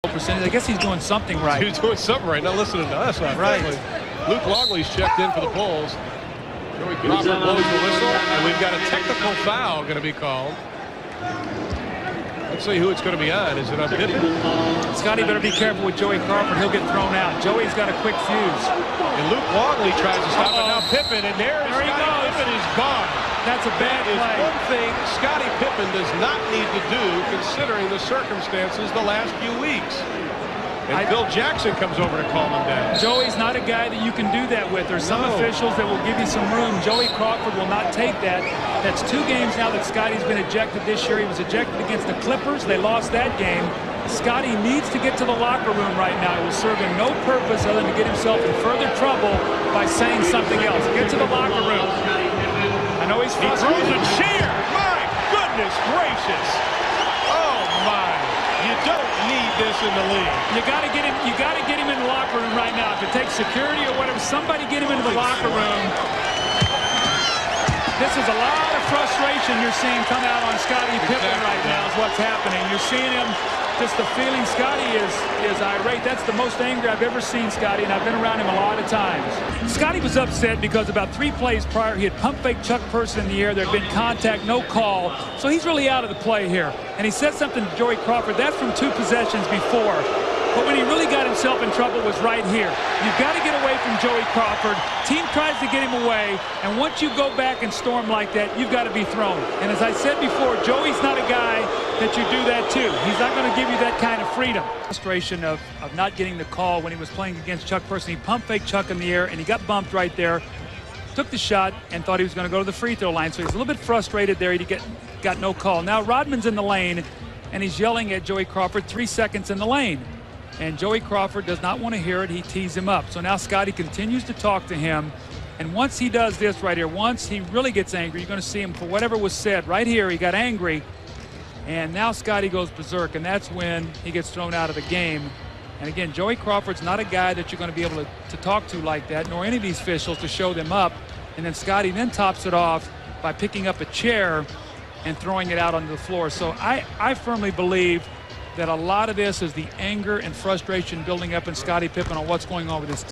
I guess he's doing something right. He's doing something right. Not listening to us. Right. Luke Longley's checked in for the Bulls. Joey Crawford blows the whistle, and we've got a technical foul going to be called. Let's see who it's going to be on. Is it on Pippen? Scottie better be careful with Joey Crawford. He'll get thrown out. Joey's got a quick fuse. And Luke Longley tries to stop it. Now Pippen, and there he goes. Pippen is gone. That's a bad play. That is one thing Scottie Pippen does not need to do, considering the circumstances the last few weeks. And Phil Jackson comes over to calm him down. Joey's not a guy that you can do that with. There's some officials that will give you some room. Joey Crawford will not take that. That's 2 games now that Scottie's been ejected this year. He was ejected against the Clippers. They lost that game. Scottie needs to get to the locker room right now. It will serve him no purpose other than to get himself in further trouble by saying something else. Get to the locker room. I know he's frustrated. He throws a chair. My goodness gracious. Oh my. You don't need this in the league. You got to get him. You got to get him in the locker room right now. If it takes security or whatever, somebody get him into the locker room. This is a lot of frustration you're seeing come out on Scottie Pippen right now. Is what's happening. You're seeing him. Just the feeling Scottie is irate. That's the most angry I've ever seen Scottie, and I've been around him a lot of times. Scottie was upset because about 3 plays prior, he had pump fake Chuck Person in the air. There had been contact, no call. So he's really out of the play here. And he said something to Joey Crawford. That's from 2 possessions before. But when he really got himself in trouble was right here. You've got to get away from Joey Crawford. Team tries to get him away, and once you go back and storm like that, you've got to be thrown. And as I said before, Joey's not a guy that you do that to. He's not going to give you that kind of freedom. Frustration of not getting the call when he was playing against Chuck Person. He pump faked Chuck in the air, and he got bumped right there. Took the shot and thought he was going to go to the free throw line, so he's a little bit frustrated there. He got no call. Now Rodman's in the lane, and he's yelling at Joey Crawford, 3 seconds in the lane. And Joey Crawford does not want to hear it. He tees him up. So now Scottie continues to talk to him. And once he does this right here, once he really gets angry, you're going to see him for whatever was said. Right here, he got angry. And now Scottie goes berserk. And that's when he gets thrown out of the game. And again, Joey Crawford's not a guy that you're going to be able to talk to like that, nor any of these officials to show them up. And then Scottie then tops it off by picking up a chair and throwing it out onto the floor. So I firmly believe that a lot of this is the anger and frustration building up in Scottie Pippen on what's going on with his team.